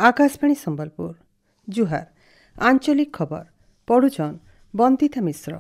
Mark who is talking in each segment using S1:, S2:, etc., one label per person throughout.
S1: आकाशवाणी संबलपुर जुहार आंचलिक खबर पढ़ुछन बंदिता मिश्र।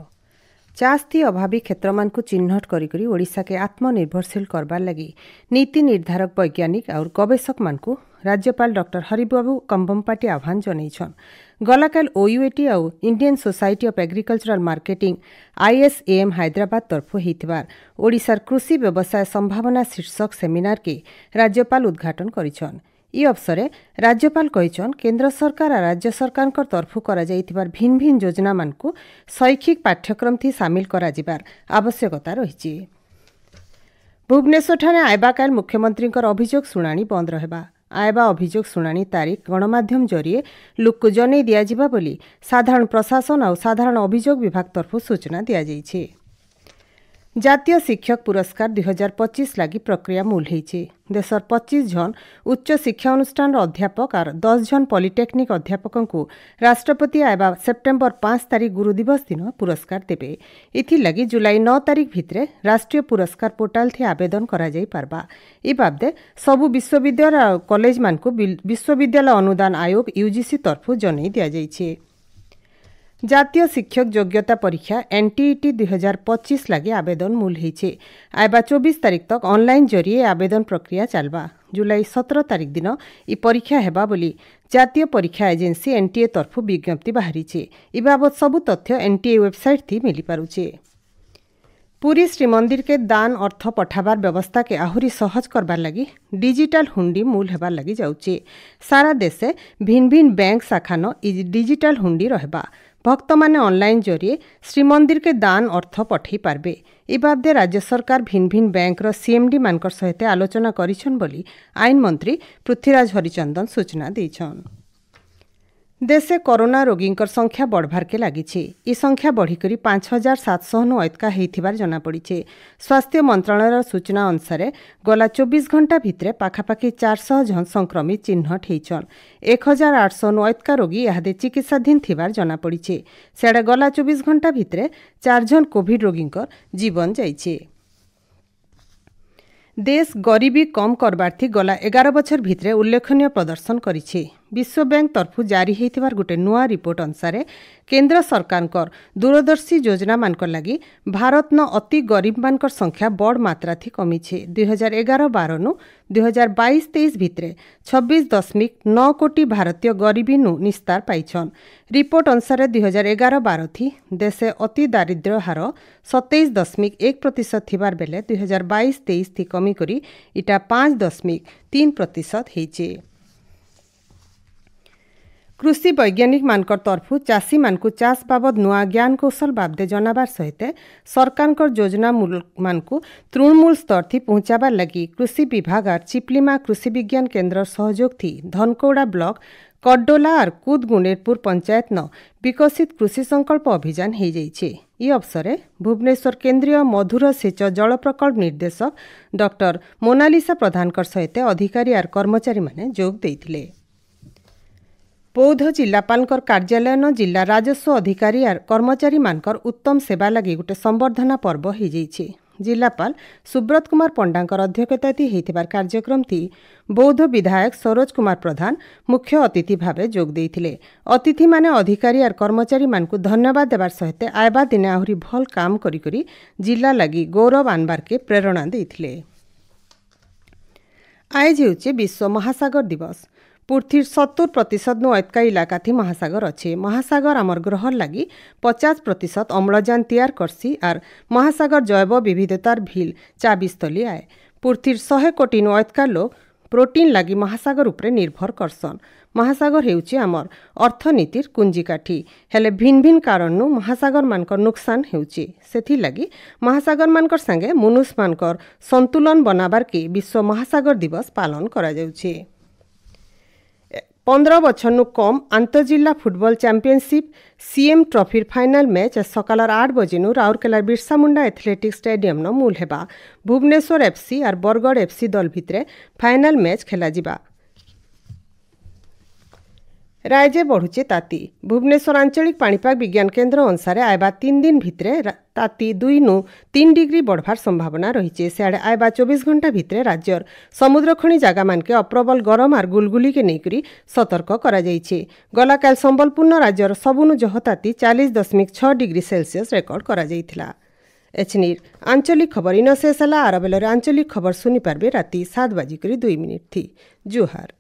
S1: चास्ती अभावी क्षेत्र को चिन्हट करी ओडिशा के आत्मनिर्भरशील करबार लगी नीति निर्धारक वैज्ञानिक और गवेषक मानकु राज्यपाल डॉक्टर हरिबाबू कंबमपाटी आह्वान जनइछन। गलाकाल ओयूएटी और Indian society of agricultural marketing ISAM Hyderabad तरफु होइथिबार ओडिशार कृषि व्यवसाय संभावना शीर्षक सेमिनार के राज्यपाल उद्घाटन करिछन। ई अवसरे राज्यपाल कहिछन केंद्र सरकार और राज्य सरकार तरफु करा जाइथिबार भिन्न भिन्न योजना मानकु शैक्षिक पाठ्यक्रम थी सामिल करा जिबार आवश्यकता रहिछि। भुवनेश्वर ठाणे आयबा काल मुख्यमंत्री अभियोग शुणाणी बंद रहबा। आयबा अभियोग शुणाणी तारीख गणमाध्यम जरिए लोक जनै दियाजिबा बोली साधारण प्रशासन और साधारण अभियोग विभाग तरफु सूचना दिया जाइछे। जातीय शिक्षक पुरस्कार 2025 लगी प्रक्रिया मूल होइछे। देशर 25 जन उच्च शिक्षा अनुष्ठान अध्यापक और 10 जन पॉलिटेक्निक अध्यापकों को राष्ट्रपति आयबा सेप्टेम्बर 5 तारीख गुरु दिवस दिन पुरस्कार देबे। इथि लगी जुलाई 9 तारीख भितरे राष्ट्रीय पुरस्कार पोर्टाल थी आवेदन करा जाई पारबा। ई बाबदे सबु विश्वविद्यालय और कॉलेज मानकु विश्वविद्यालय अनुदान आयोग UGC तरफु जनै दिया जाइछे। जातीय शिक्षक योग्यता परीक्षा NTET 2025 लगी आवेदन मूल होइछे। आयबा 24 तारीख तक ऑनलाइन जरिए आवेदन प्रक्रिया चलबा। जुलाई 17 तारीख दिन ई परीक्षा हेबा बोली जातीय परीक्षा एजेंसी NTA तरफु विज्ञप्ति बाहरीछे। ई बाबत सबु तथ्य NTA वेबसाइट थी मिली पारुछे। पुरी श्रीमंदिर के दान अर्थ पठाबार व्यवस्था के आहुरी सहज करबार लगी डिजिटल हुंडी मूल हेबार लगी जाउछे। सारा देशे भिन्न भिन्न बैंक शाखान डिजिटल हुंडी रहबा। भक्त माने ऑनलाइन जरिए श्रीमंदिर के दान अर्थ पठै पारबे। ई बाबदे राज्य सरकार भिन्न भिन्न बैंक CMD मानकर सहित आलोचना करिछन बोली आईन मंत्री पृथ्वीराज हरिचंदन सूचना दैछन। देशे कोरोना रोगींकर संख्या बढ़बार के लागिछे। ई संख्या बढ़िकरी 5700 अतका होइथिबार जना पड़िछे। स्वास्थ्य मंत्रालयर सूचना अनुसार गला 24 घंटा भितरे पाखापाखि 400 जन संक्रमित चिन्हट होइछन। 1809 अतका रोगी यादे चिकित्साधीन थिबार जना पड़िछे। सेडे गला 24 घंटा भितरे 4 जन कोविड रोगींकर जीवन जाइछे। देश गरीबी कम करबार थी गला 11 बछर भितरे उल्लेखनीय प्रदर्शन करिछे। विश्व बैंक तरफु जारी होइथिबार गोटे नुआ रिपोर्ट अनुसार केंद्र सरकार दूरदर्शी योजना मानकर लगी भारत न अति गरीब मानकर संख्या बड़ मात्रा थी कमीछे। 2011-12 नु 2022-23 भितरे 26.9 कोटी भारतीय गरीबी नु निस्तार पाइछन। रिपोर्ट अनुसार 2011-12 थी देशे अति दारिद्र्य हार 27.1% थिबार बेले 2022-23 थी कमी करी इटा 5.3% हेइछे। कृषि वैज्ञानिक मानकर तरफु चाषी मानकु चाष बाबद नुआ ज्ञान कौशल बाबदे जनाबार सहित सरकार योजना मानकु तृणमूल स्तर थी पहुंचाबार लगी कृषि विभाग और चिपलिमा कृषि विज्ञान केन्द्र सहयोग थी धनकौड़ा ब्लॉक कडोला और कुद गुंडेरपुर पंचायत न विकसित कृषि संकल्प अभियान हो जाइछे। ई अवसरे भुवनेश्वर केंद्रीय मधुर सेच जल प्रकल्प निर्देशक डॉक्टर मोनालिसा प्रधानकर सहित अधिकारी और कर्मचारी माने जोग देइथिले। बौद्ध जिलापाल कार्यालय न जिला राजस्व अधिकारी और कर्मचारी मानकर उत्तम सेवा लगी गोटे संबर्धना पर्व हो जाइछे। जिलापाल सुब्रत कुमार पंडांकर अध्यक्षता होइथिबार कार्यक्रम थी बौद्ध विधायक सरोज कुमार प्रधान मुख्य अतिथि भावे जोग देइथिले। अतिथि माने अधिकारी और कर्मचारी मानकु धन्यवाद देवार सहित आयबा दिने आहुरी भल काम करी जिला लगी गौरव आनबार के प्रेरणा देइथिले। आज हेउचे विश्व महासागर दिवस। पृथ्वीर 70% नु अतका इलाका थी महासागर अच्छे। महासागर आमर ग्रह लगी 50% अम्लजान तैयार करसी और महासागर जैव विविधतार भील चाबिस्थली आए। पृथ्वीर 100 कोटी नु अतका लोग प्रोटीन लगी महासागर उपरे निर्भर करसन। महासागर हेउची आमर अर्थनीतिर कुंजीकाठी हेले भिन्न भिन्न कारण नु महासागर मानकर नुकसान हेउची। सेथि लगी महासागर मानकर संगे मनुष्य मानकर संतुलन बनाबार के विश्व महासागर दिवस पालन करा जाउछे। 15 बछर नु कम आंतरजिल्ला football championship CM trophy final match सकाल 8 बजे नु राउरकेलार बिरसा मुंडा एथलेटिक स्टेडियम न मूल हेबा। भुवनेश्वर FC और बरगढ़ FC दल भितरे फाइनल मैच खेला जिबा। रायजे बढ़ुचे ताती भुवनेश्वर आंचलिक पाणीपाग विज्ञान केन्द्र अनुसार आयबा 3 दिन भितर ताती 2 नु 3 डिग्री बढ़वार संभावना रही। सियाड़े आयबा 24 घंटा भितर राज्यर समुद्र खणी जगह मानके अप्रबल गरम आर गुलगुली के नेकरी सतर्क करा जाइछे। गला काल संबलपुर राज्यर सबुनु जह ताती 40.6 डिग्री सेल्सियस रेकर्ड करा जाइथिला। एचनीर आंचलिक खबर इन शेष है। आर बेलर आंचलिक खबर सुनी पारबे राति 7:02 थी। जुहार।